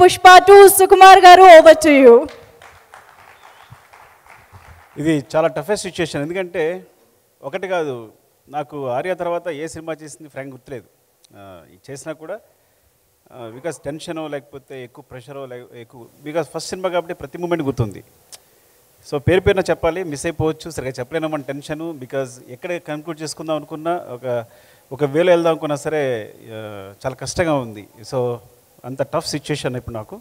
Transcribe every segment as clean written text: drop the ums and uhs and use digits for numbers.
Pushpa 2, Sukumar garu, over to you. ఇది చాలా toughest situation. ఎందుకంటే ఒకటి కాదు, నాకు ఆర్య తర్వాత ఏ సినిమా చేసింది ఫ్రాంక్ గుర్తులేదు. చేసినా కూడా బికాస్ టెన్షనో లేకపోతే ఎక్కువ ప్రెషరో ఎక్కువ, బికాస్ ఫస్ట్ సినిమా కాబట్టి ప్రతి మూమెంట్ గుర్తుంది. సో పేరు పేరున చెప్పాలి, మిస్ అయిపోవచ్చు, సరిగా చెప్పలేను మన టెన్షను. బికాజ్ ఎక్కడ కన్క్లూడ్ చేసుకుందాం అనుకున్నా, ఒక వేలో వెళ్దాం అనుకున్నా సరే చాలా కష్టంగా ఉంది. సో అంత టఫ్ సిచ్యుయేషన్ ఇప్పుడు నాకు.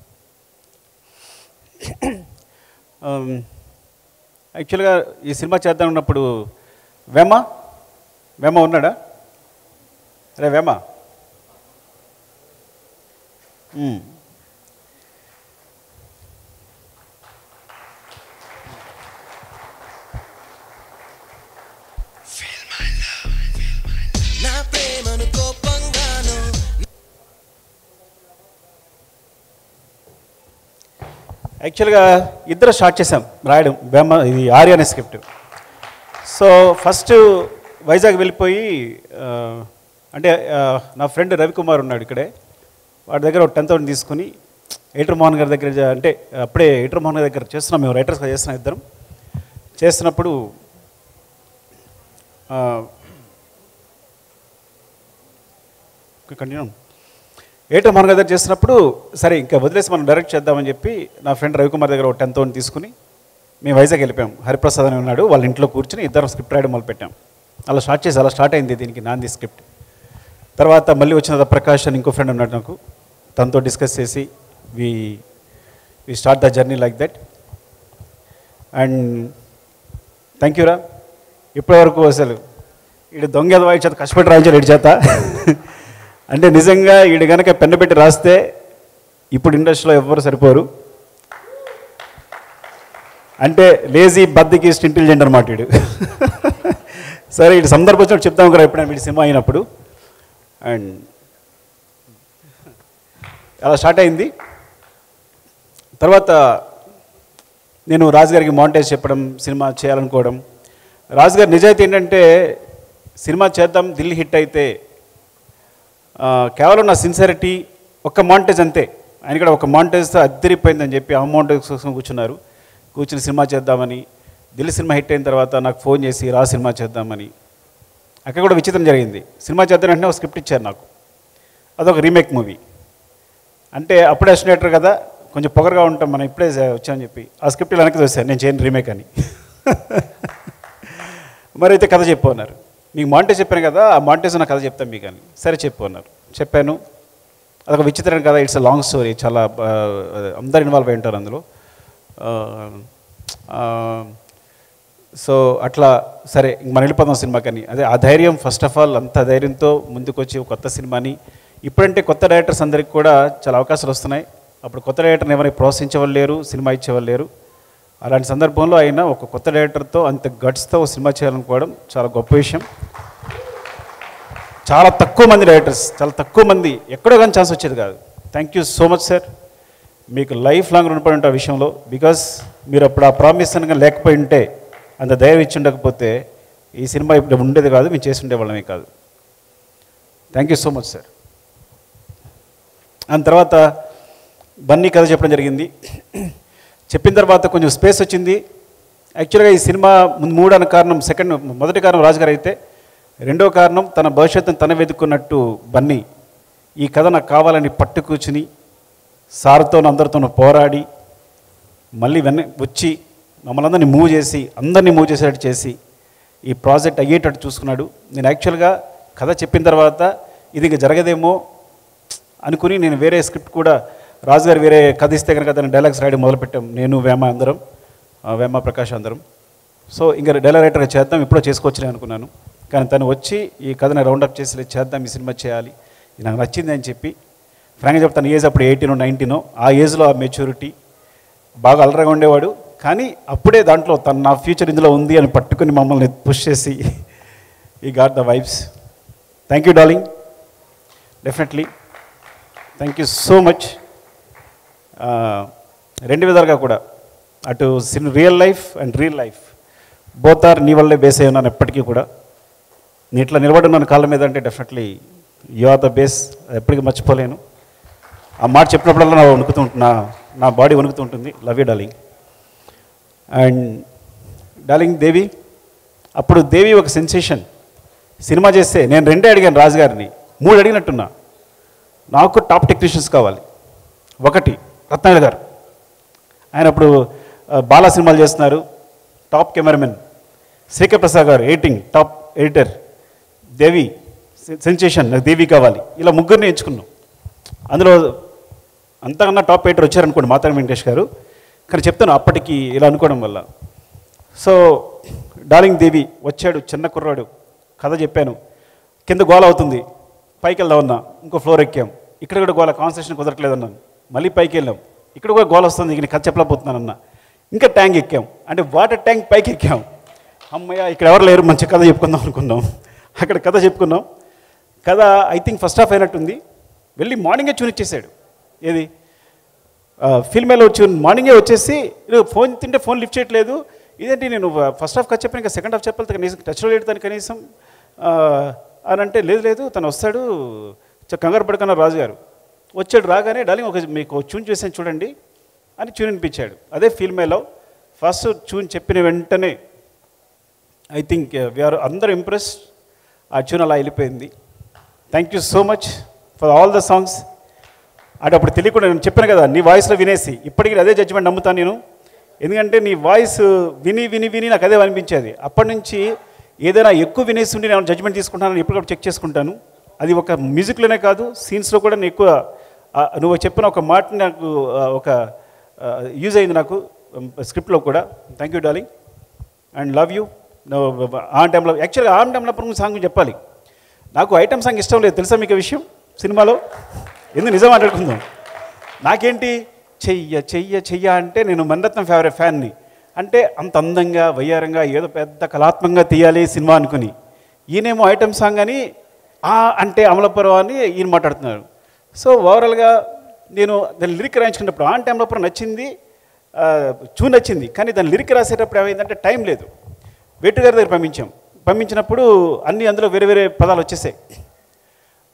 యాక్చువల్గా ఈ సినిమా చేద్దాం ఉన్నప్పుడు వేమ ఉన్నాడా? అరే వేమ, యాక్చువల్గా ఇద్దరు స్టార్ట్ చేసాం రాయడం వేమ, ఇది ఆర్య అనే స్క్రిప్ట్. సో ఫస్ట్ వైజాగ్ వెళ్ళిపోయి, అంటే నా ఫ్రెండ్ రవికుమార్ ఉన్నాడు ఇక్కడే, వాడి దగ్గర ఒక 10,000 తీసుకుని ఎయిటర్ మోహన్ గారి దగ్గర, అంటే అప్పుడే ఎయిటర్ మోహన్ గారి దగ్గర చేస్తున్నాం, మేము రైటర్స్గా చేస్తున్నాం, ఇద్దరం చేస్తున్నప్పుడు కంటిన్యూ ఎయిటర్ మోహన్ గారి దగ్గర చేస్తున్నప్పుడు సరే ఇంకా వదిలేసి మనం డైరెక్ట్ చేద్దామని చెప్పి నా ఫ్రెండ్ రవికుమార్ దగ్గర ఒక 10,000 తీసుకుని మేము వైజాగ్ వెళ్ళిపోయాం. హరిప్రసాద్ అని ఉన్నాడు, వాళ్ళ ఇంట్లో కూర్చుని ఇద్దరం స్క్రిప్ట్ రాయడం మొదలుపెట్టాం. అలా స్టార్ట్ అయింది దీనికి నాంది స్క్రిప్ట్. తర్వాత మళ్ళీ వచ్చిన ప్రకాష్ అని ఇంకో ఫ్రెండ్ ఉన్నాడు నాకు, తనతో డిస్కస్ చేసి we start the journey like that. And thank యూరా, ఇప్పటివరకు అసలు ఈడు దొంగ వాయి చేత కష్టపడి రాయించాడు ఇడి చేత. అంటే నిజంగా ఈడు కనుక పెన్ను పెట్టి రాస్తే ఇప్పుడు ఇండస్ట్రీలో ఎవ్వరు సరిపోరు. అంటే లేజీ బద్దకిస్ట్ ఇంటెలిజెంట్ అనమాట వీడు. సరే ఇటు సందర్భం వచ్చినట్టు చెప్తాం కదా ఎప్పుడైనా వీడి సినిమా అయినప్పుడు. అండ్ అలా స్టార్ట్ అయింది. తర్వాత నేను రాజుగారికి మాంటేజ్ చెప్పడం, సినిమా చేయాలనుకోవడం. రాజుగారి నిజాయితీ ఏంటంటే సినిమా చేద్దాం, ఢిల్లీ హిట్ అయితే కేవలం నా సిన్సియారిటీ, ఒక్క మాంటేజ్ అంతే. ఆయన కూడా ఒక మాంటేజ్తో అద్దరిపోయిందని చెప్పి ఆ మాంటేజ్ కోసం కూర్చుని సినిమా చేద్దామని. ఢిల్లీ సినిమా హిట్ అయిన తర్వాత నాకు ఫోన్ చేసి రా సినిమా చేద్దామని. అక్కడ కూడా విచిత్రం జరిగింది. సినిమా చేద్దాం వెంటనే ఒక స్క్రిప్ట్ ఇచ్చారు నాకు, అదొక రీమేక్ మూవీ. అంటే అప్పుడే అసినేటర్ కదా, కొంచెం పొగరగా ఉంటాం మనం, ఇప్పుడే వచ్చామని చెప్పి ఆ స్క్రిప్ట్ వెనక్కి చూసాను, నేను చేయను రీమేక్ అని. మరి అయితే కథ చెప్పు అన్నారు. మీకు మాంటేజ్ చెప్పాను కదా, ఆ మాంటేజ్ నా కథ చెప్తాను మీకు అని. సరే చెప్పు అన్నారు. చెప్పాను. అదొక విచిత్రం కదా, ఇట్స్ అ లాంగ్ స్టోరీ, చాలా అందరు ఇన్వాల్వ్ అయి ఉంటారు అందులో. సో అట్లా సరే మనం వెళ్ళిపోదాం సినిమాకని. అదే ఆ ధైర్యం, ఫస్ట్ ఆఫ్ ఆల్ అంత ధైర్యంతో ముందుకు వచ్చి కొత్త సినిమాని, ఇప్పుడంటే కొత్త డైరెక్టర్స్ అందరికి కూడా చాలా అవకాశాలు వస్తున్నాయి. అప్పుడు కొత్త డైరెక్టర్ని ఎవరైనా ప్రోత్సహించేవాళ్ళు లేరు, సినిమా ఇచ్చేవాళ్ళు లేరు. అలాంటి సందర్భంలో అయినా ఒక కొత్త డైరెక్టర్తో అంత గట్స్తో సినిమా చేయాలనుకోవడం చాలా గొప్ప విషయం. చాలా తక్కువ మంది డైరెక్టర్స్, చాలా తక్కువ మంది, ఎక్కడో కానీ ఛాన్స్ వచ్చేది కాదు. Thank you so much sir, మీకు లైఫ్ లాంగ్ రుణపడి ఉంటా విషయంలో. బికాస్ మీరు అప్పుడు ఆ ప్రామిస్ అనగా లేకపోయి ఉంటే, అంత ధైర్యం ఇచ్చి ఉండకపోతే ఈ సినిమా ఇప్పుడు ఉండేది కాదు, మేము చేసి ఉండేవాళ్ళమే కాదు. Thank you so much sir. దాని తర్వాత బన్నీ కథ చెప్పడం జరిగింది. చెప్పిన తర్వాత కొంచెం స్పేస్ వచ్చింది. యాక్చువల్గా ఈ సినిమా మూడు అన్న కారణం, మొదటి కారణం రాజుగారు అయితే, రెండో కారణం తన భవిష్యత్తును తన వెతుక్కున్నట్టు బన్నీ ఈ కథ నాకు కావాలని పట్టు కూర్చుని సార్తో అందరితోనూ పోరాడి మళ్ళీ వచ్చి మమ్మల్ని అందరినీ మూవ్ చేసేటట్టు చేసి ఈ ప్రాజెక్ట్ అయ్యేటట్టు చూసుకున్నాడు. నేను యాక్చువల్గా కథ చెప్పిన తర్వాత ఇది ఇంకా జరగదేమో అనుకుని నేను వేరే స్క్రిప్ట్ కూడా, రాజుగారు వేరే కథ ఇస్తే కనుక దాన్ని డైలాగ్స్ రాయడం మొదలుపెట్టాం, నేను వేమ ప్రకాష్ అందరం. సో ఇంకా డైలాగ్ రైటర్గా చేద్దాం, ఇప్పుడో చేసుకోవచ్చులే అనుకున్నాను. కానీ తను వచ్చి ఈ కథని రౌండప్ చేసి చేద్దాం, ఈ సినిమా చేయాలి, ఇది నాకు నచ్చింది అని చెప్పి. ఫ్రాంక్గా చెప్తాను, ఏజ్ అప్పుడు 18 19, ఆ ఏజ్లో ఆ మెచ్యూరిటీ, బాగా అలరగా ఉండేవాడు. కానీ అప్పుడే దాంట్లో నా ఫ్యూచర్ ఇందులో ఉంది అని పట్టుకుని మమ్మల్ని పుష్ చేసి ఈ got the vibes. Thank you darling, definitely thank you so much. రెండు విధాలుగా కూడా, అటు real life and real life both are నీ వల్లే బేస్ అయి ఉన్నాను ఎప్పటికీ కూడా. నీ ఇట్లా నిలబడి ఉన్నాను కాళ్ళ మీద అంటే definitely you are the base, ఎప్పటికీ మర్చిపోలేను. ఆ మాట చెప్పినప్పుడల్లా నా బాడీ వణుకుతూ ఉంటుంది. Love you darling. And darling Devi, అప్పుడు దేవి ఒక సెన్సేషన్. సినిమా చేస్తే నేను 2 అడిగాను రాజు గారిని, 3 అడిగినట్టున్నా. నాకు టాప్ టెక్నీషియన్స్ కావాలి. 1 రత్నాకర్ గారు, ఆయన అప్పుడు బాలా సినిమాలు చేస్తున్నారు, టాప్ కెమెరామెన్. శ్రీకర్ ప్రసాద్ గారు ఎడిటింగ్ టాప్ ఎడిటర్. దేవి సెన్సేషన్, నాకు దేవి కావాలి. ఇలా 3 ఎంచుకున్నాం. అందులో అంతకన్నా టాప్ ఎడిటర్ వచ్చారనుకోండి మాతారి వెంకటేష్ గారు. కానీ చెప్తాను అప్పటికి ఇలా అనుకోవడం వల్ల. సో డార్లింగ్ దేవి వచ్చాడు, చిన్న కుర్రాడు, కథ చెప్పాను. కింద గోల అవుతుంది, పైకి వెళ్దామన్నా, ఇంకో ఫ్లోర్ ఎక్కాం. ఇక్కడ కూడా గోల, కాన్సన్ట్రేషన్ కుదరట్లేదన్నాను. మళ్ళీ పైకి వెళ్ళాం, ఇక్కడ కూడా గోల వస్తుంది, ఇక కథ చెప్పలేకపోతున్నానన్న. ఇంకా ట్యాంక్ ఎక్కాం, అంటే వాటర్ ట్యాంక్ పైకి ఎక్కాం. అమ్మయ్య ఇక్కడ ఎవరు లేరు, మంచి కథ చెప్పుకుందాం అనుకున్నాం. అక్కడ కథ చెప్పుకున్నాం. కథ ఐ థింక్ ఫస్ట్ హాఫ్ అయినట్టుంది. వెళ్ళి మార్నింగే చూనిచ్చేసాడు. ఏది ఫిల్మేలో వచ్చి మార్నింగే వచ్చేసి ఫోన్ తింటే ఫోన్ లిఫ్ట్ చేయట్లేదు. ఇదేంటి నేను ఫస్ట్ హాఫ్ కథ చెప్పాను, ఇంకా సెకండ్ హాఫ్ చెప్పాలి, కనీసం టచ్లో లేడు తను కనీసం అని అంటే, లేదు తను వస్తాడు, కంగారు పడుకున్నారు రాజు గారు. వచ్చాడు, రాగానే డార్లింగ్ ఒక మీకు ట్యూన్ చేసాను చూడండి అని ట్యూన్ వినిపించాడు. అదే ఫిల్మేలో ఫస్ట్ ట్యూన్ చెప్పిన వెంటనే ఐ థింక్ వీఆర్ అందరూ ఇంప్రెస్డ్. ఆ ట్యూన్ అలా వెళ్ళిపోయింది. Thank you so much for all the songs. అంటే అప్పుడు తెలియకుండా నేను చెప్పాను కదా, నీ వాయిస్లో వినేసి ఇప్పటికీ అదే జడ్జిమెంట్ నమ్ముతాను నేను. ఎందుకంటే నీ వాయిస్ విని నాకు అదే అనిపించేది. అప్పటి నుంచి ఏదైనా ఎక్కువ వినేసి ఉండి నేను జడ్జిమెంట్ తీసుకుంటానని ఎప్పటికప్పుడు చెక్ చేసుకుంటాను. అది ఒక మ్యూజిక్లోనే కాదు, సీన్స్లో కూడా నేను ఎక్కువ నువ్వు చెప్పిన ఒక మాట నాకు ఒక యూజ్ అయింది నాకు స్క్రిప్ట్లో కూడా. Thank you darling and love you. On టైంలో యాక్చువల్గా ఆన్ టైంలో సాంగ్ చెప్పాలి. నాకు ఐటమ్ సాంగ్ ఇష్టం లేదు, తెలుసా మీకు విషయం సినిమాలో? ఎందుకు నిజం మాట్లాడుకుందాం. నాకేంటి చెయ్య చెయ్య చెయ్య అంటే నేను మణిరత్నం ఫేవరెట్ ఫ్యాన్ని. అంటే అంత అందంగా వయ్యారంగా ఏదో పెద్ద కళాత్మకంగా తీయాలి సినిమా అనుకుని, ఈయనేమో ఐటమ్ సాంగ్ అని అంటే అమలాపురం అని ఈయన మాట్లాడుతున్నారు. సో ఓవరాల్గా నేను దాని లిరిక్ రాయించుకున్నప్పుడు ఆన్ టైంలో నచ్చింది, చూన్ నచ్చింది. కానీ దాని లిరిక్ రాసేటప్పుడు ఏమైందంటే టైం లేదు. వేటు గారి దగ్గర పంపించినప్పుడు అన్నీ అందులో వేరే వేరే పదాలు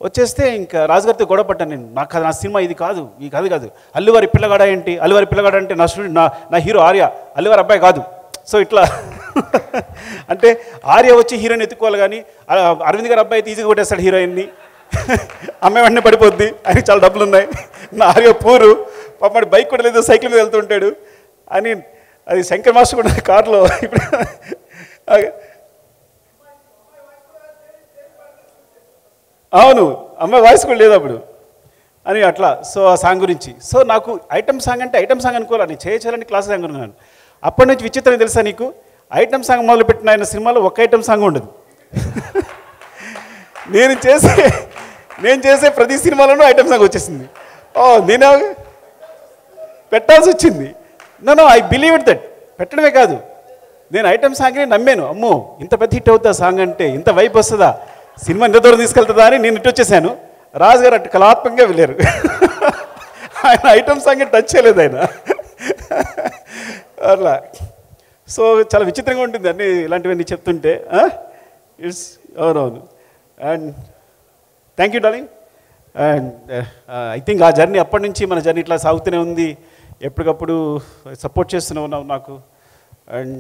వచ్చేస్తే ఇంకా రాజుగారితో గొడవ పడ్డాను నేను. నాకు నా సినిమా ఇది కాదు, ఈ కథ కాదు. అల్లువారి పిల్లగాడ ఏంటి, అల్లువారి పిల్లగాడ అంటే నా స్టూడెంట్, నా హీరో ఆర్య, అల్లువారి అబ్బాయి కాదు. సో ఇట్లా అంటే ఆర్య వచ్చి హీరోయిన్ ఎత్తుకోవాలి, కానీ అరవింద్ గారి అబ్బాయి అయితే ఈజీగా కొట్టేస్తాడు హీరోయిన్ని. అమ్మాయి వెంటనే పడిపోద్ది, ఆయనకి చాలా డబ్బులు ఉన్నాయి. నా ఆర్య పూరు పాపడి బైక్ కూడా లేదు, సైకిల్ మీద వెళ్తుంటాడు అని. అది శంకర్ మాస్టర్ కూడా కారులో ఇప్పుడు అవును అమ్మాయి వాయిస్ కూడా లేదు అప్పుడు అని అట్లా. సో ఆ సాంగ్ గురించి. సో నాకు ఐటమ్ సాంగ్ అంటే ఐటమ్ సాంగ్ అనుకోవాలి, నేను చేయాలని క్లాస్ సాంగ్ అనుకున్నాను. అప్పటి నుంచి విచిత్రం తెలుసా నీకు, ఐటమ్ సాంగ్ మొదలుపెట్టిన ఆయన సినిమాలో ఒక్క ఐటమ్ సాంగ్ ఉండదు. నేను చేసే ప్రతి సినిమాలోనూ ఐటమ్ సాంగ్ వచ్చేసింది. నేను పెట్టాల్సి వచ్చింది. No I believe it that. పెట్టడమే కాదు, నేను ఐటమ్ సాంగ్ని నమ్మాను. అమ్మో ఇంత పెద్ద హిట్ అవుతుందా సాంగ్ అంటే, ఇంత వైపు వస్తుందా, సినిమా ఇంత దూరం తీసుకెళ్తుందా అని నేను ఇటు వచ్చేసాను. రాజుగారు అటు కళాత్మకంగా వెళ్ళారు. ఆయన ఐటమ్ సాంగ్ టచ్ చేయలేదు ఆయన అట్లా. సో చాలా విచిత్రంగా ఉంటుంది అన్నీ ఇలాంటివన్నీ చెప్తుంటే. ఇట్స్ అవునవును. And thank you darling. And I think ఆ జర్నీ అప్పటి నుంచి మన జర్నీ ఇట్లా సాగుతూనే ఉంది. ఎప్పటికప్పుడు సపోర్ట్ చేస్తూనే ఉన్నావు నాకు. అండ్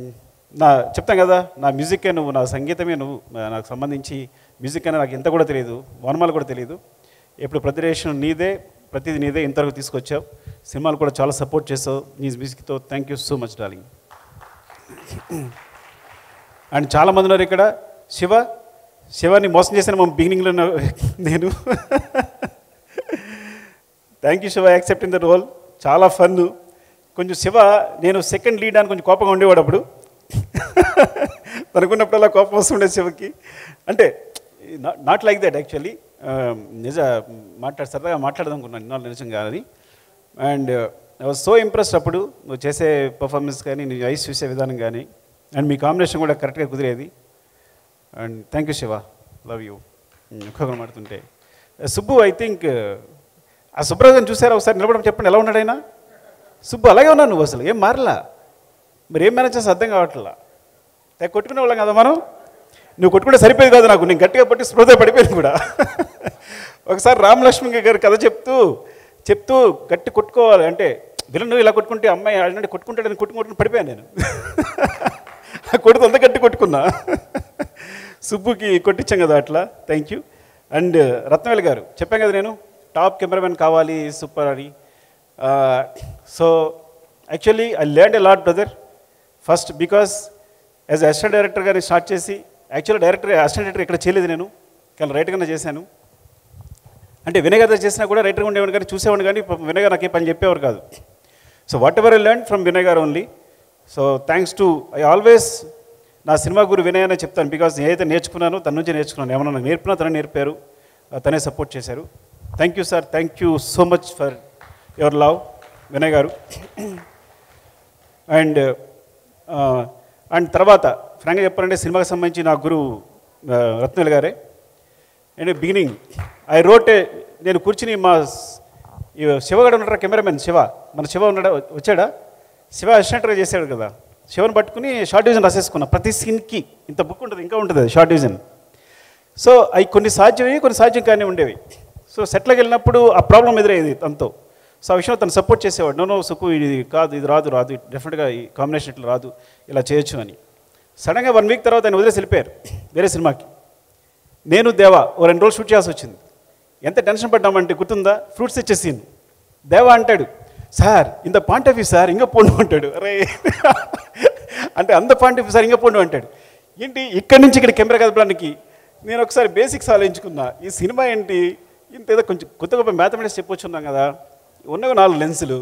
చెప్తాను కదా, నా మ్యూజికే నువ్వు, నా సంగీతమే నువ్వు. నాకు సంబంధించి మ్యూజిక్ అనేది నాకు ఎంత కూడా తెలియదు, వనమాలు కూడా తెలియదు. ఎప్పుడు ప్రతిరేషన్ నీదే, ప్రతిదీ నీదే, ఇంతవరకు తీసుకొచ్చావు. సినిమాలు కూడా చాలా సపోర్ట్ చేసావు నీ మ్యూజిక్తో. Thank you so much darling. And చాలామంది ఉన్నారు ఇక్కడ. శివాని మోసం చేశాను బిగినింగ్లో నేను. Thank you Shiva, accepting the role. చాలా ఫన్. కొంచెం శివ నేను సెకండ్ లీడ్ అని కొంచెం కోపంగా ఉండేవాడు అప్పుడు. తనుకున్నప్పుడల్లా కోపం వస్తుండే శివకి. అంటే నాట్ లైక్ దట్ యాక్చువల్లీ. సరదాగా మాట్లాడదాం అనుకున్నాను ఇన్నాళ్ళు నిజంగా అది. And I was so impressed అప్పుడు నువ్వు చేసే పర్ఫార్మెన్స్ కానీ, నీ ఐస్ చూసే విధానం కానీ, అండ్ మీ కాంబినేషన్ కూడా కరెక్ట్గా కుదిరేది. And thank you Shiva, love you. ఒక్కొక్కరు మాడుతుంటే సుబ్బు, ఐ థింక్ ఆ సుబ్రహ్మణ్యం చూసారా ఒకసారి నిలబడడం, చెప్పండి ఎలా ఉన్నాడు ఆయన? సుబ్బు అలాగే ఉన్నావు నువ్వు, అసలు ఏం మారలా. మరి ఏం మేనేజ్ చేస్తే అర్థం కావట్లా. కొట్టుకునే వాళ్ళం కదా మనం. నువ్వు కొట్టుకుంటే సరిపోయేది కాదు నాకు, నేను గట్టిగా పట్టి స్పృహ పడిపోయాను కూడా. ఒకసారి రామలక్ష్మి గారు కథ చెప్తూ చెప్తూ గట్టి కొట్టుకోవాలి అంటే విలన్ ఇలా కొట్టుకుంటే అమ్మాయి అంటే కొట్టుకుంటాడని కొట్టుకుంటుని పడిపోయాను నేను. కొడుతు అంత గట్టి కొట్టుకున్నా. సుబ్బుకి కొట్టించాం కదా అట్లా. Thank you. అండ్ రత్నవేల్ గారు చెప్పాను కదా నేను టాప్ కెమెరామెన్ కావాలి సూపర్ అని. So actually I learned a lot brother. First because as assistant డైరెక్టర్గా స్టార్ట్ చేసి యాక్చువల్లీ అసిస్టెంట్ డైరెక్టర్ ఇక్కడ చేయలేదు నేను, కానీ రైటర్గానే చేశాను. అంటే వినయ్ గారు చేసినా కూడా రైటర్గా ఉండేవాడు కానీ చూసేవాడు కానీ వినయ్ గారు నాకు ఏ పని చెప్పేవారు కాదు. So whatever I learn from Vinay garu only. So thanks to I always నా సినిమా గురు వినయ్ అనే చెప్తాను. బికాస్ నేనైతే నేర్చుకున్నాను తన నుంచి నేర్చుకున్నాను. ఏమన్నా నాకు నేర్పినా తనే నేర్పారు, తనే సపోర్ట్ చేశారు. Thank you sir, thank you so much for your love Vinay గారు. అండ్ తర్వాత ఫ్రాంక్గా చెప్పాలంటే సినిమాకి సంబంధించి నా గురువు రత్నవేల్ గారే. అండ్ బిగినింగ్ ఐ రోట్ నేను కూర్చుని మా శివగాడు ఉన్నాడు కెమెరామెన్ శివ, మన శివ ఉన్నాడా వచ్చాడా, శివ అసిస్టెంట్గా చేశాడు కదా, శివను పట్టుకుని షార్ట్ డివిజన్ రాసేసుకున్నా. ప్రతి సీన్కి ఇంత బుక్ ఉంటుంది, ఇంకా ఉంటుంది అది షార్ట్ డివిజన్. సో అవి కొన్ని సాధ్యమయ్యి కొన్ని సాధ్యం కానీ ఉండేవి. సో సెట్లోకి వెళ్ళినప్పుడు ఆ ప్రాబ్లం ఎదురయ్యేది తనతో. సో ఆ విషయంలో తను సపోర్ట్ చేసేవాడు. నో సుకు ఇది కాదు, ఇది రాదు డెఫినెట్గా ఈ కాంబినేషన్ ఇట్లా రాదు, ఇలా చేయొచ్చు అని. సడన్గా 1 వీక్ తర్వాత ఆయన వదిలేసి వెళ్ళిపోయారు వేరే సినిమాకి. నేను దేవా ఓ 2 రోజులు షూట్ చేయాల్సి వచ్చింది. ఎంత టెన్షన్ పడ్డామంటే గుర్తుందా, ఫ్రూట్స్ ఇచ్చే సీన్. దేవా అంటాడు సార్ ఇంత పాయింట్ ఆఫ్ వ్యూ సార్ ఇంకా పోండు అంటాడు. అరే అంటే అంత పాయింట్ ఆఫ్ వ్యూ సార్ ఇంకా పోండు అంటాడు. ఏంటి ఇక్కడి నుంచి ఇక్కడ కెమెరా కదపడానికి నేను ఒకసారి బేసిక్స్ ఆలోచించుకున్నా. ఈ సినిమా ఏంటి ఇంత ఏదో కొంచెం కొత్త గొప్ప మ్యాథమెటిక్స్ చెప్పొచ్చున్నాం కదా, ఉన్నవి 4 లెన్సులు,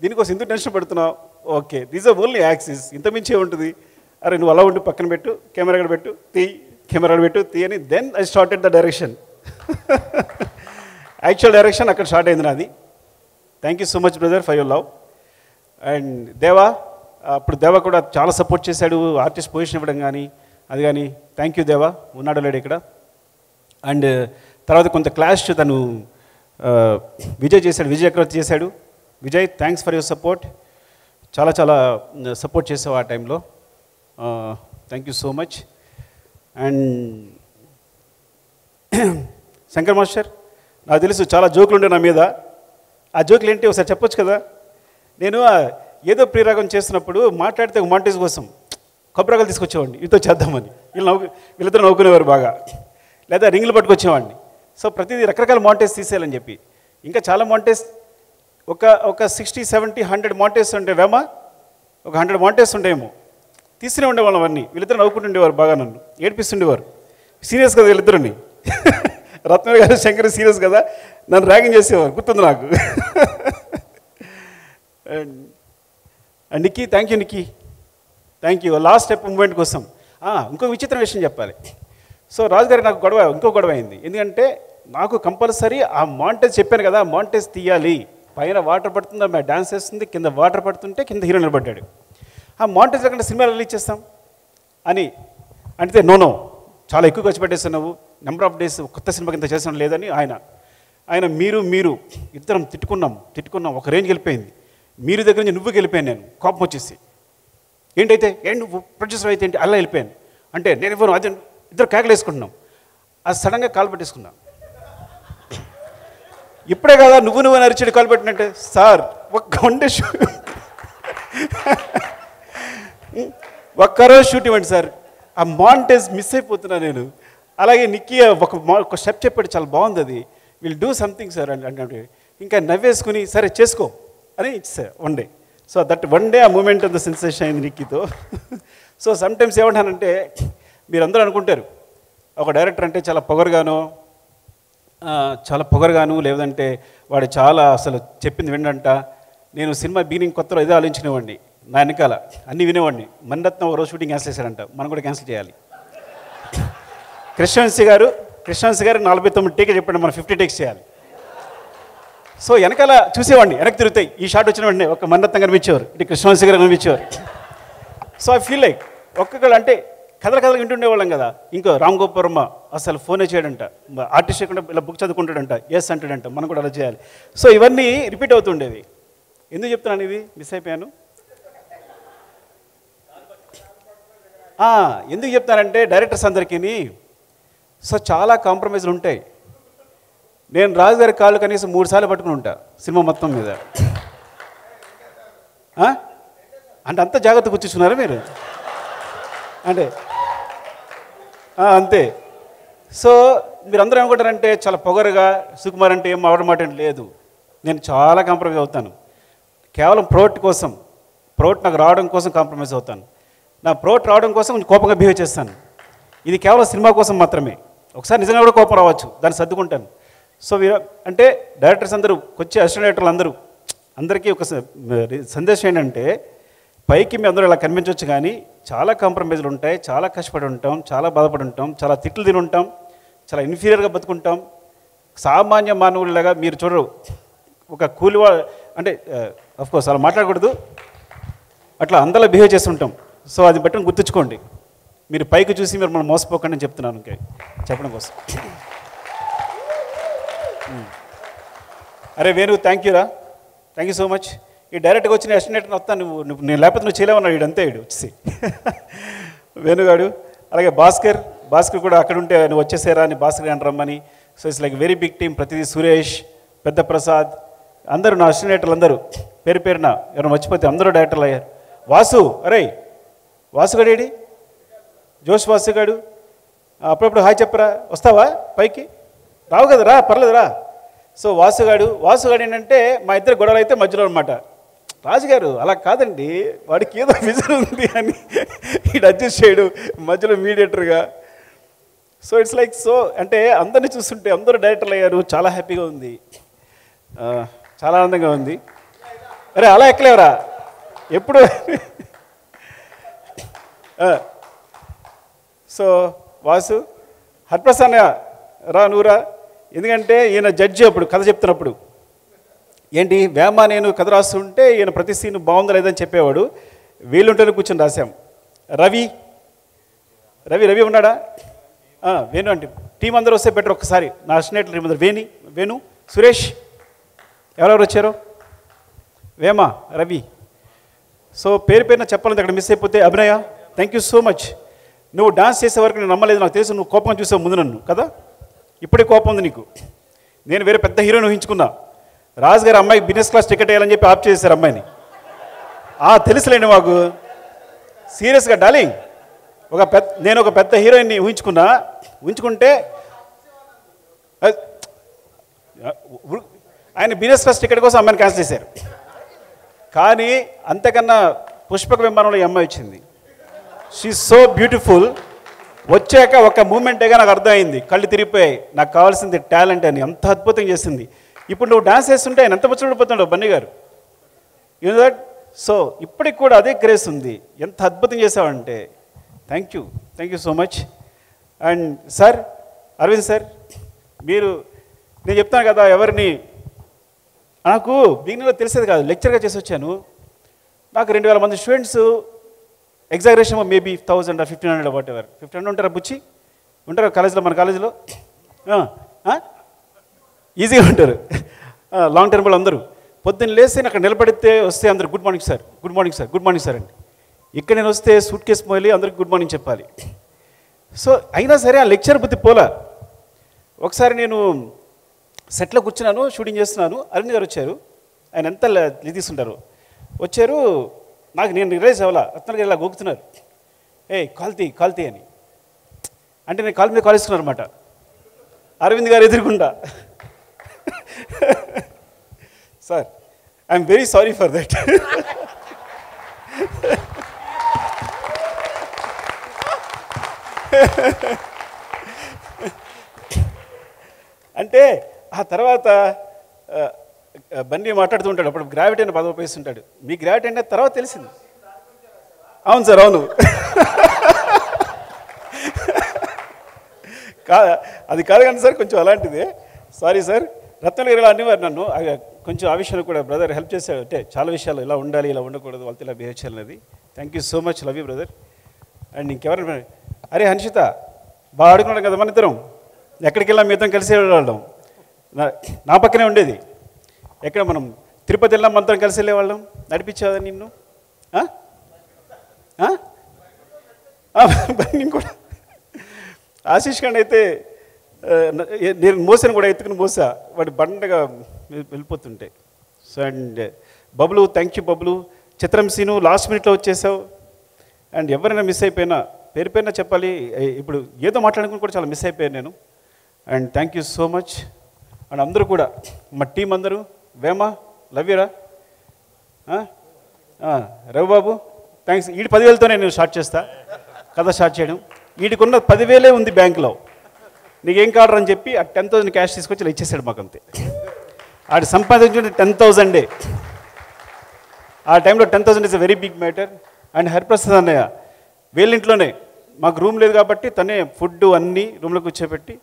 దీనికోసం ఇంత టెన్షన్ పడుతున్నావు. Okay these are only axis, ఇంత మించే ఉంటుంది. అరే నువ్వు అలా ఉండి పక్కన పెట్టు, కెమెరా కూడా పెట్టు, కెమెరా పెట్టు అని. Then I started the direction. Actual direction అక్కడ స్టార్ట్ అయింది నాది. Thank you so much brother for your love. And Deva అప్పుడు దేవా కూడా చాలా సపోర్ట్ చేశాడు, ఆర్టిస్ట్ పొజిషన్ ఇవ్వడం కానీ అది కానీ. థ్యాంక్ యూ దేవా, ఉన్నాడు లేడు ఇక్కడ. అండ్ తర్వాత కొంత క్లాష్ తను విజయ్ చేశాడు, విజయ్ చక్రవర్తి చేశాడు. Vijay thanks for your support, చాలా చాలా సపోర్ట్ చేసావు ఆ టైంలో. Thank you so much. And Shankar master నాకు తెలుసు చాలా జోకులు ఉండే నా మీద. ఆ జోకులు ఏంటి ఒకసారి చెప్పొచ్చు కదా. నేను ఏదో ప్రియరాగం చేస్తున్నప్పుడు మాట్లాడితే ఒక మాంటేజ్ కోసం కొబ్బరికాయలు తీసుకొచ్చేవాడిని వీటితో చేద్దామని. వీళ్ళిద్దరు నవ్వుకునేవారు బాగా, లేదా రింగులు పట్టుకొచ్చేవాడిని. సో ప్రతిదీ రకరకాల మాంటేజ్ తీసేయాలని చెప్పి. ఇంకా చాలా మాంటేజ్ ఒక 60, 70, 100 మాంటేజ్ ఉంటే వేమా ఒక 100 మాంటేజ్ ఉండేమో తీస్తూనే ఉండేవాళ్ళం అవన్నీ. వీళ్ళిద్దరు నవ్వుకుంటుండేవారు, బాగా నన్ను ఏడిపిస్తుండేవారు. సీరియస్ కదా వీళ్ళిద్దరిని. రత్నవేల్ గారు శంకర్ సీరియస్ కదా, నన్ను ర్యాగింగ్ చేసేవారు, గుర్తుంది నాకు. And Nikki thank you, Nikki thank you last step moment కోసం. ఇంకో విచిత్ర విషయం చెప్పాలి. సో రాజుగారి నాకు ఇంకో గొడవ అయింది. ఎందుకంటే నాకు కంపల్సరీ ఆ మాంటేజ్ చెప్పాను కదా, మాంటేజ్ తీయాలి. పైన వాటర్ పడుతుంది, ఆమె డాన్స్ చేస్తుంది, కింద వాటర్ పడుతుంటే కింద హీరో నిలబడ్డాడు. ఆ మాంటేజ్ లేకుండా సినిమా రిలీజ్ చేస్తాం అని అంటే నో చాలా ఎక్కువ ఖర్చు పెట్టేస్తున్నావు, నెంబర్ ఆఫ్ డేస్ కొత్త సినిమా కింద చేసిన లేదని ఆయన మీరు ఇద్దరం తిట్టుకున్నాం ఒక రేంజ్కి వెళ్ళిపోయింది. మీరు దగ్గర నుంచి నువ్వు వెళ్ళిపోయాను నేను, కోపం వచ్చేసి. ఏంటైతే నువ్వు ప్రొడ్యూసర్ అయితే ఏంటి అలా వెళ్ళిపోయాను అంటే నేను ఇవ్వను, అది ఇద్దరు కేకలు వేసుకుంటున్నాం. అది సడన్గా కాలు పెట్టేసుకున్నా. ఇప్పుడే కదా నువ్వు అరిచాడు కాలు పెట్టినట్టే. సార్ ఒక్కరోజు షూట్ ఇవ్వండి సార్, ఆ మాంటేజ్ మిస్ అయిపోతున్నా నేను. అలాగే నిక్కీ ఒక స్టెప్ చెప్పాడు, చాలా బాగుంది, అది విల్ డూ సంథింగ్ సార్ అంటే ఇంకా నవ్వేసుకుని సరే చేసుకో అని ఇచ్చేసారు 1 డే. సో దట్ 1 డే ఆ మూమెంట్ ఆఫ్ ద సెన్సేషన్ అయింది నిక్కీతో. సో సమ్టైమ్స్ ఏమంటానంటే మీరందరూ అనుకుంటారు ఒక డైరెక్టర్ అంటే చాలా పొగరుగాను లేదంటే వాడు చాలా అసలు చెప్పింది వినంట. నేను సినిమా బిగినింగ్ కొత్తలో ఇదే ఆలోచించినవాడిని, నా వెనకాల అన్నీ వినేవాడిని. మణిరత్నం ఒక రోజు షూటింగ్ క్యాన్సిల్ చేశారంట, మనం కూడా క్యాన్సిల్ చేయాలి. కృష్ణవంశీ గారు 49 టేక్ చెప్పండి, మనం 50 టేక్స్ చేయాలి. సో వెనకాల చూసేవాడిని, వెనక్కి తిరుగుతాయి. ఈ షాట్ వచ్చిన వెంటనే ఒక మణిరత్నం కనిపించేవారు, ఇటు కృష్ణవంశీ గారు కనిపించేవారు. సో ఐ ఫీల్ లైక్ ఒక్కొక్కరు అంటే కథలు వింటుండేవాళ్ళం కదా. ఇంకో రామ్ గోపాల్ వర్మ అసలు ఫోనే చేయడంట, ఆర్టిస్ట్ కూడా ఇలా బుక్ చదువుకుంటాడంట, ఎస్ అంటాడంట, మనం కూడా అలా చేయాలి. సో ఇవన్నీ రిపీట్ అవుతుండేవి. ఎందుకు చెప్తున్నాను ఇది, మిస్ అయిపోయాను. ఎందుకు చెప్తానంటే డైరెక్టర్స్ అందరికీ సో చాలా కాంప్రమైజ్లు ఉంటాయి. నేను రాజు గారి కాళ్ళు కనీసం 3 సార్లు పట్టుకుని ఉంటా సినిమా మొత్తం మీద. అంటే అంత జాగ్రత్త కూర్చున్నారా మీరు? అంటే అంతే. సో మీరు అందరూ ఏమనుకుంటారంటే చాలా పొగరుగా సుకుమార్ అంటే ఏం అవడం మాట లేదు. నేను చాలా కాంప్రమైజ్ అవుతాను. కేవలం ప్రోట్ కోసం, ప్రోట్ నాకు రావడం కోసం కాంప్రమైజ్ అవుతాను. నా ప్రోట్ రావడం కోసం కొంచెం కోపంగా బిహేవ్ చేస్తాను. ఇది కేవలం సినిమా కోసం మాత్రమే. ఒకసారి నిజంగా కూడా కోపం రావచ్చు, దాన్ని సర్దుకుంటాను. సో అంటే డైరెక్టర్స్ అందరూ వచ్చే అసిస్టెంట్ డైరెక్టర్లు అందరికీ ఒక సందేశం ఏంటంటే, పైకి మీ అందరూ ఇలా కనిపించవచ్చు కానీ చాలా కాంప్రమైజ్లు ఉంటాయి, చాలా కష్టపడి ఉంటాం, చాలా బాధపడి ఉంటాం, చాలా తిట్లు తిని ఉంటాం, చాలా ఇన్ఫీరియర్గా బతుకుంటాం. సామాన్య మానవులలాగా మీరు చూడరు. ఒక కూలివా అంటే అఫ్కోర్స్ అలా మాట్లాడకూడదు, అట్లా అందరిలో బిహేవ్ చేస్తుంటాం. సో అది బట్టి గుర్తుంచుకోండి. మీరు పైకి చూసి మీరు మనం మోసపోకండి అని చెప్తున్నాను చెప్పడం కోసం. అరే Venu, thank you so much. ఈ డైరెక్ట్గా వచ్చి నేను అసిస్టెంట్ వస్తాను, నేను లేకపోతే నువ్వు చేయలేమన్నాడు. వీడు అంతే, వీడు వచ్చేసి వేణుగాడు. అలాగే భాస్కర్ కూడా అక్కడ ఉంటే నువ్వు వచ్చేసారా అని భాస్కర్ అని రమ్మని. So it's like very big team. ప్రతిదీ సురేష్, పెద్ద ప్రసాద్, అందరూ నా అసిస్టెంట్లు అందరూ పేరున ఎవరైనా మర్చిపోతే అందరూ డైరెక్టర్లు అయ్యారు. వాసు, అరే వాసుగాడు ఏడి? జోష్ వాసుగాడు, అప్పుడప్పుడు హాయ్ చెప్పరా, వస్తావా పైకి? రావు కదా, రా, పర్లేదు రా. సో వాసుగాడు ఏంటంటే మా ఇద్దరు గొడవలు అయితే మధ్యలో అనమాట. రాజుగారు అలా కాదండి, వాడికి ఏదో విజన్ ఉంది అని ఈడు అడ్జస్ట్ చేయడు మధ్యలో మీడియేటర్గా. సో ఇట్స్ లైక్ సో అంటే అందరినీ చూస్తుంటే అందరూ డైరెక్టర్లు అయ్యారు. చాలా హ్యాపీగా ఉంది, చాలా ఆనందంగా ఉంది. అరే అలా ఎక్కలేవరా ఎప్పుడు? సో వాసు, హరిప్రసన్న రా, నువ్వురా. ఎందుకంటే ఈయన జడ్జి అప్పుడు కథ చెప్తున్నప్పుడు ఏంటి వేమ నేను కథ రాస్తుంటే ఈయన ప్రతి సీన్ బాగుందా లేదని చెప్పేవాడు. వీళ్ళుంటేనే కూర్చొని రాశాం. రవి ఉన్నాడా? వేణు అంటే టీం అందరూ వస్తే బెటర్. ఒక్కసారి నా అసిస్టెంట్ టీం అందరూ వేణు, సురేష్, ఎవరెవరు వచ్చారు? వేమ, రవి. సో పేరున చెప్పాలంటే అక్కడ మిస్ అయిపోతే అభినయ, థ్యాంక్ యూ సో మచ్. నువ్వు డాన్స్ చేసే వరకు నేను నమ్మలేదు. నాకు తెలుసు నువ్వు కోపంగా చూసావు ముందు నన్ను కదా, ఇప్పుడే కోపం ఉంది నీకు. నేను వేరే పెద్ద హీరోని ఊహించుకున్నా. రాజు గారు అమ్మాయికి బిజినెస్ క్లాస్ టికెట్ వేయాలని చెప్పి ఆప్ చేశారు అమ్మాయిని. తెలుసులేండి మాకు. సీరియస్గా డార్లింగ్, నేను ఒక పెద్ద హీరోయిన్ని ఊహించుకుంటే ఆయన బిజినెస్ క్లాస్ టికెట్ కోసం అమ్మాయిని క్యాన్సిల్ చేశారు. కానీ అంతకన్నా పుష్పక విమానంలో ఈ అమ్మాయి వచ్చింది. She so beautiful. వచ్చాక ఒక మూమెంటేగా నాకు అర్థమైంది, కళ్ళు తిరిగిపోయాయి. నాకు కావాల్సింది టాలెంట్ అని. అంత అద్భుతంగా చేసింది. ఇప్పుడు నువ్వు డాన్స్ చేస్తుంటే ఆయన ఎంత ముచ్చటపడిపోతున్నాడు బన్నీ గారు, యూనో దట్. సో ఇప్పటికి కూడా అదే గ్రేస్ ఉంది. ఎంత అద్భుతం చేసావంటే thank you so much. And sir, Aravind sir, నేను చెప్తాను కదా, ఎవరిని నాకు బిగినింగ్లో తెలిసేది కాదు, లెక్చర్గా చేసి వచ్చాను. నాకు 2000 మంది students, exaggeration maybe 1000 or 1500 what ever. 1500 ఉంటారా బుచ్చి? ఉంటారా కాలేజీలో? మన కాలేజీలో ఈజీగా ఉంటారు. లాంగ్ టర్మ్ వాళ్ళు అందరూ పొద్దున్న లేస్తే అక్కడ నిలబడితే వస్తే అందరు గుడ్ మార్నింగ్ సార్ అండి. ఇక్కడ నేను వస్తే సూట్ కేసు మోయాలి, అందరికి గుడ్ మార్నింగ్ చెప్పాలి. సో అయినా సరే ఆ లెక్చర్ బుద్ధి పోలా. ఒకసారి నేను సెట్లో కూర్చున్నాను, షూటింగ్ చేస్తున్నాను. అరవింద్ గారు వచ్చారు. ఆయన ఎంత తీసుకుంటారు, వచ్చారు. నేను రిలైజ్ అవ్వాలా, రత్నాలు గారు ఇలా గోగుతున్నారు, కాల్తీ అని. అంటే నేను కాలు మీద కాలేసుకున్నాను అనమాట. అరవింద్ గారు ఎదురుకుండా, sir I'm very sorry for that. అంటే ఆ తర్వాత బన్నీ మాట్లాడుతూ ఉంటాడు. అప్పుడు గ్రావిటీ అని బాధ ఉపయోగిస్తుంటాడు. మీ గ్రావిటీ అంటే తర్వాత తెలిసింది. అవును సార్, అవును. అది కాదు కానీ సార్, కొంచెం అలాంటిదే. Sorry sir. రత్నాలు గారు ఇలా అనేవారు నన్ను. కొంచెం ఆ విషయంలో కూడా బ్రదర్ హెల్ప్ చేశాడు. అంటే చాలా విషయాలు ఇలా ఉండాలి, ఇలా ఉండకూడదు, వాళ్ళతో ఇలా బిహేవ్ చేయాలనేది. Thank you so much, love you brother. And ఇంకెవరైనా, అరే హన్షిత, బాగా ఆడుకున్నాడు కదా మన ఇద్దరం. ఎక్కడికి వెళ్ళాం మీ ఇద్దరం కలిసి వెళ్ళేవాళ్ళం. నా పక్కనే ఉండేది. ఎక్కడ మనం తిరుపతి వెళ్ళాం, మనతో కలిసి వెళ్ళేవాళ్ళం. నడిపించాదా నిన్ను? నేను కూడా ఆశీష్ ఖండ్ అయితే నేను మోసాను కూడా, ఎత్తుకుని మోసా, వాడి బండగా వెళ్ళిపోతుంటే. So and Bablu, thank you Bablu. చిత్రం సీను లాస్ట్ మినిట్లో వచ్చేసావు. అండ్ ఎవరైనా మిస్ అయిపోయినా పేరు పేరున చెప్పాలి, ఇప్పుడు ఏదో మాట్లాడుకుని కూడా చాలా మిస్ అయిపోయాను నేను. And thank you so much. And అందరూ కూడా మా టీం అందరూ, వేమ లవ్ యూరా, రవిబాబు థ్యాంక్స్. వీడి 10,000తోనే నేను స్టార్ట్ చేస్తా కథ స్టార్ట్ చేయడం. వీడికున్న 10,000 ఉంది బ్యాంకులో, నీకేం కావాలి అని చెప్పి ఆ 10,000 క్యాష్ తీసుకొచ్చి ఇలా ఇచ్చేసాడు మాకు అంతే. ఆడు సంపాదించుకుంటే 10,000. ఆ టైంలో 10,000 is a very big matter. And Hariprasad అన్నయ్య వీళ్ళింట్లోనే, మాకు రూమ్ లేదు కాబట్టి తనే ఫుడ్ అన్నీ రూమ్లో కూర్చోబెట్టి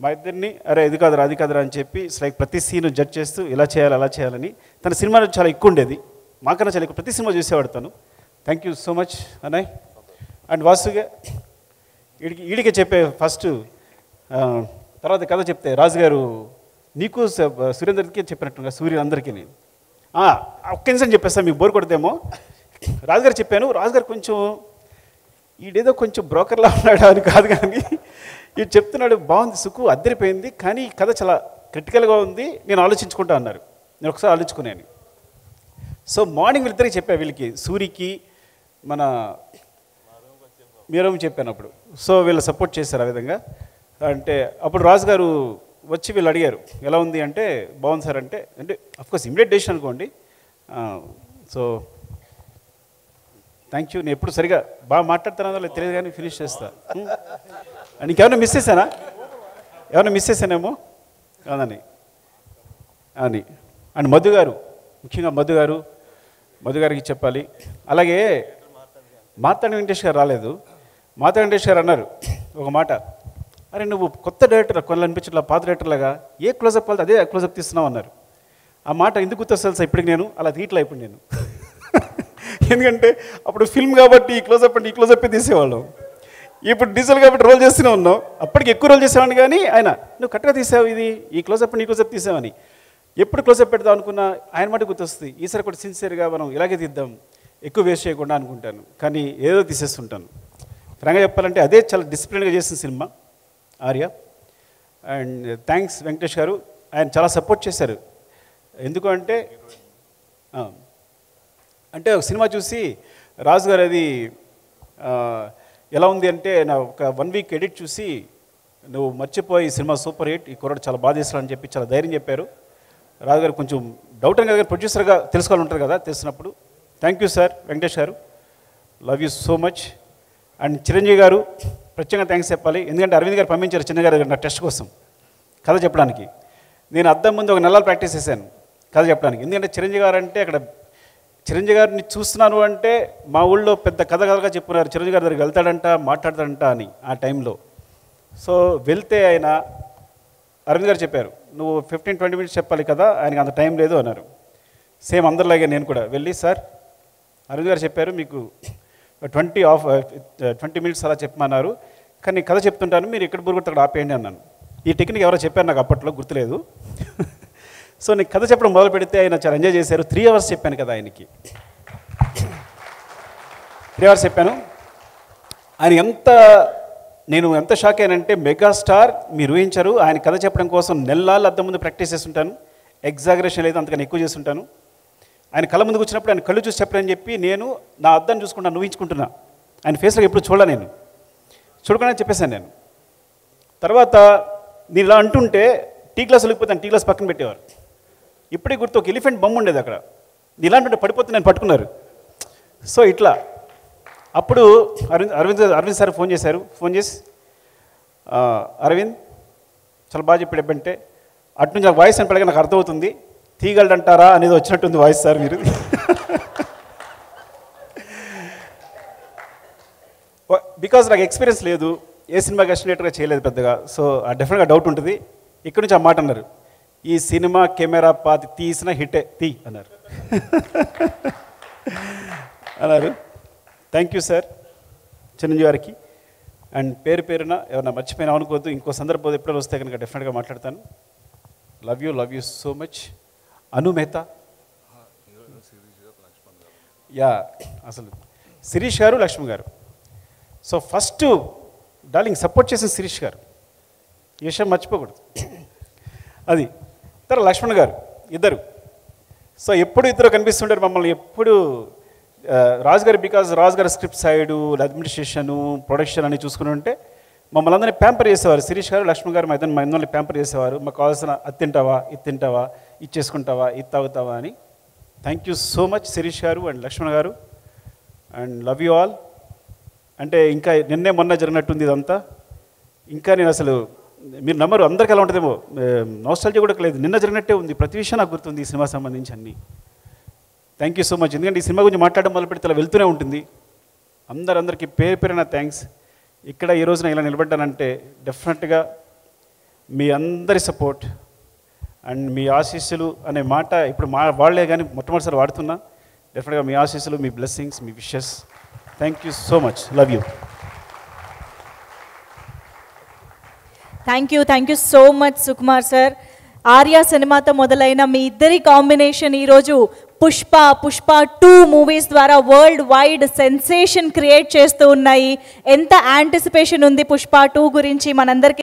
మా ఇద్దరిని అరే ఇది కాదురా అది కాదురా అని చెప్పి లైక్ ప్రతి సీను జడ్జ్ చేస్తూ ఇలా చేయాలి అలా చేయాలని. తన సినిమా చాలా ఎక్కువ ఉండేది, మాకన్నా చాలా ఎక్కువ, ప్రతి సినిమా చూసేవాడు తను. థ్యాంక్ యూ సో మచ్ అన్నయ్య. అండ్ వాసుగా వీడికే చెప్పే ఫస్ట్, తర్వాత కథ చెప్తే రాజుగారు నీకు సురేందర్కి చెప్పినట్టుగా సూర్య అందరికీ నేను ఒక్క నిమిషం చెప్పేస్తాను, మీకు బోర్ కొడదేమో. రాజుగారు చెప్పాను, రాజుగారు కొంచెం ఈడేదో కొంచెం బ్రోకర్లా ఉన్నాడు అని కాదు, కానీ ఇది చెప్తున్నాడు బాగుంది సుకు అద్దరిపోయింది, కానీ ఈ కథ చాలా క్రిటికల్గా ఉంది, నేను ఆలోచించుకుంటా అన్నారు. నేను ఒకసారి ఆలోచించుకున్నాను. సో మార్నింగ్ వీళ్ళిద్దరికి చెప్పాను, వీళ్ళకి సూరికి మన మీరేమో చెప్పాను అప్పుడు. సో వీళ్ళు సపోర్ట్ చేశారు ఆ విధంగా. అంటే అప్పుడు రాజుగారు వచ్చి వీళ్ళు అడిగారు ఎలా ఉంది అంటే బాగుంది సార్ అంటే, అఫ్కోర్స్ ఇమ్మీడియట్ డెసిషన్ అనుకోండి. So thank you. నేను ఎప్పుడు సరిగా బాగా మాట్లాడుతున్నానో లేదు తెలియదు కానీ ఫినిష్ చేస్తా. నీకేమైనా మిస్ చేశానా, ఏమైనా మిస్ చేశానేమో కాదని అని. అండ్ మధు గారు, ముఖ్యంగా మధు గారికి చెప్పాలి. అలాగే మాతాడి వెంకటేష్ గారు రాలేదు. మాతాడి వెంకటేష్ గారు అన్నారు ఒక మాట, అరే నువ్వు కొత్త డైరెక్టర్ కొన్ని అనిపించట్లా, పాత డైరెక్టర్లాగా ఏ క్లోజప్ వాళ్ళతో అదే క్లోజప్ తీస్తున్నావు అన్నారు. ఆ మాట ఎందుకు గుర్తొస్తుంది ఇప్పటికి, నేను అలా తీయట్లా ఇప్పుడు నేను. ఎందుకంటే అప్పుడు ఫిల్మ్ కాబట్టి ఈ క్లోజప్ అంటే ఈ క్లోజప్పే తీసేవాళ్ళం, ఇప్పుడు డిజిటల్ కాబట్టి రోల్ చేస్తూనే ఉన్నాం. అప్పటికి ఎక్కువ రోల్ చేసేవాడిని, కానీ ఆయన నువ్వు కరెక్ట్గా తీసావు, ఇది ఈ క్లోజప్ ఈ క్లోజప్ తీసావని ఎప్పుడు క్లోజప్ పెడదాం అనుకున్నా ఆయన మాట గుర్తొస్తుంది. ఈసారి కూడా సిన్సియర్గా మనం ఇలాగే తీద్దాం, ఎక్కువ వేస్ట్ చేయకుండా అనుకుంటాను, కానీ ఏదో తీసేస్తుంటాను. ఫ్రాంక్గా చెప్పాలంటే అదే చాలా డిసిప్లిన్గా చేసిన cinema Arya. And thanks Venkatesh గారు, ఆయన చాలా సపోర్ట్ చేశారు. ఎందుకు అంటే ఒక సినిమా చూసి రాజు గారు అది ఎలా ఉంది అంటే, నా ఒక 1 వీక్ ఎడిట్ చూసి నువ్వు మర్చిపోయి సినిమా సూపర్ హిట్, ఈ కుర్రాడు చాలా బాధ చేస్తాడు అని చెప్పి చాలా ధైర్యం చెప్పారు. రాజుగారు కొంచెం డౌట్ అని కదా, ప్రొడ్యూసర్గా తెలుసుకోవాలి ఉంటుంది కదా, తెలిసినప్పుడు. థ్యాంక్ యూ సార్ వెంకటేష్ గారు, love you so much. And Chiranjeevi గారు ప్రత్యేకంగా థ్యాంక్స్ చెప్పాలి, ఎందుకంటే అరవింద్ గారు పంపించారు చిన్నగారు నా టెస్ట్ కోసం కథ చెప్పడానికి. నేను అద్దం ముందు 1 నెలలు ప్రాక్టీస్ చేశాను కథ చెప్పడానికి. ఎందుకంటే చిరంజీవి గారు అంటే, అక్కడ చిరంజీవి గారిని చూస్తున్నాను అంటే మా ఊళ్ళో పెద్ద కథగా చెప్పుకున్నారు, చిరంజీవి గారి దగ్గరికి వెళ్తాడంట మాట్లాడతాడంట అని ఆ టైంలో. సో వెళ్తే ఆయన అరవింద్ గారు చెప్పారు నువ్వు 15-20 మినిట్స్ చెప్పాలి కదా, ఆయనకి అంత టైం లేదు అన్నారు. సేమ్ అందరిలాగే నేను కూడా వెళ్ళి, సార్ అరవింద్ గారు చెప్పారు మీకు 20 మినిట్స్ అలా చెప్పమన్నారు, కానీ కథ చెప్తుంటాను మీరు ఎక్కడ బురుగుతాడు అక్కడ ఆపేయండి అన్నాను. ఈ టెక్నిక్ ఎవరో చెప్పారు నాకు అప్పట్లో గుర్తులేదు. సో నేను కథ చెప్పడం మొదలు పెడితే ఆయన చాలా ఎంజాయ్ చేశారు. 3 అవర్స్ చెప్పాను కదా ఆయనకి, 3 అవర్స్ చెప్పాను. నేను ఎంత షాక్ అయ్యానంటే, మెగాస్టార్ మీరు ఊహించారు, ఆయన కథ చెప్పడం కోసం నెలలు అద్దం ముందు ప్రాక్టీస్ చేస్తుంటాను, ఎగ్జాగరేషన్ లేదు అంతకన్నా ఎక్కువ చేస్తుంటాను. ఆయన కళ్ళ ముందుకు వచ్చినప్పుడు ఆయన కళ్ళు చూసి చెప్పారని చెప్పి నేను నా అద్దాన్ని చూసుకుంటాను, ఊహించుకుంటున్నా. ఆయన ఫేస్లో ఎప్పుడు చూడలే, నేను చూడకుండా చెప్పేశాను నేను. తర్వాత నేను ఇలా అంటుంటే టీ గ్లాస్ వెళ్ళిపోతాను, టీ గ్లాస్ పక్కన పెట్టేవారు. ఇప్పటికీ గుర్తు, ఒక ఎలిఫెంట్ బొమ్మ ఉండేది అక్కడ, ఇలా అంటుంటే పడిపోతే నేను పట్టుకున్నారు. సో ఇట్లా అప్పుడు అరవింద్ సార్ ఫోన్ చేశారు. ఫోన్ చేసి అరవింద్ చాలా బాగా చెప్పాడు ఎబ్బంటే, అటు నుంచి నాకు వాయిస్ అని నాకు అర్థమవుతుంది, తీగలడంటారా అనేది వచ్చినట్టుంది వాయిస్ సార్ మీరు. బికాజ్ నాకు ఎక్స్పీరియన్స్ లేదు, ఏ సినిమాకి అసినేట్గా చేయలేదు పెద్దగా. సో డెఫినెట్గా డౌట్ ఉంటుంది. ఇక్కడ నుంచి ఆ మాట అన్నారు, ఈ సినిమా కెమెరా పాతి తీసిన హిట్టే తీ అన్నారు. థ్యాంక్ యూ సార్ చిరంజీవి గారికి. అండ్ పేరున ఏమన్నా మర్చిపోయినా అనుకోవద్దు, ఇంకో సందర్భం ఎప్పుడైనా వస్తే కనుక డెఫినెట్గా మాట్లాడతాను. Love you so much. Anu Mehta, yeah అసలు శిరీష్ గారు, లక్ష్మి గారు. సో ఫస్ట్ డార్లింగ్ సపోర్ట్ చేసిన శిరీష్ గారు, ఈ విషయం మర్చిపోకూడదు. అది తర్వాత లక్ష్మణ్ గారు ఇద్దరు. సో ఎప్పుడు ఇద్దరు కనిపిస్తుంటారు మమ్మల్ని ఎప్పుడు. రాజు గారు బికాజ్ రాజు గారి స్క్రిప్ట్ సైడు అడ్మినిస్ట్రేషను ప్రొడక్షన్ అని చూసుకుని ఉంటే మమ్మల్ని అందరినీ ప్యాంపర్ చేసేవారు. శిరీష్ గారు లక్ష్మణ్ గారు మా అందరినీ ప్యాంపర్ చేసేవారు. మాకు కావాల్సిన అది తింటావా, ఇది తింటావా, ఇది చేసుకుంటావా, ఇది తాగుతావా అని. Thank you so much Shirish garu and Laxman గారు అండ్ లవ్ యూ ఆల్. అంటే ఇంకా నిన్నే మొన్న జరిగినట్టుంది ఇదంతా. ఇంకా నేను అసలు మీరు నమ్మరు, అందరికీ ఎలా ఉంటుందేమో, నాస్టాల్జియా కూడా లేదు, నిన్న జరిగినట్టే ఉంది. ప్రతి విషయం నాకు గుర్తుంది ఈ సినిమా సంబంధించి అన్నీ. Thank you so much. ఎందుకంటే ఈ సినిమా గురించి మాట్లాడడం మొదలు పెడితే అలా వెళ్తూనే ఉంటుంది. అందరికీ పేరున థ్యాంక్స్. ఇక్కడ ఈ రోజున ఇలా నిలబడ్డానంటే డెఫినెట్గా మీ అందరి సపోర్ట్ అండ్ మీ ఆశీస్సులు అనే మాట ఇప్పుడు వాళ్లే కానీ మొట్టమొదటిసారి వాడుతున్నా. డెఫినెట్గా మీ ఆశీస్సులు, మీ బ్లెస్సింగ్స్, మీ wishes. Thank you so much. Love you. Thank you so much Sukumar sir. Arya సినిమాతో మొదలైన మీ ఇద్దరి కాంబినేషన్ ఈరోజు పుష్ప 2 మూవీస్ ద్వారా వరల్డ్ వైడ్ సెన్సేషన్ క్రియేట్ చేస్తూ ఉన్నాయి. ఎంత యాంటిసిపేషన్ ఉంది పుష్ప 2 గురించి మనందరికీ.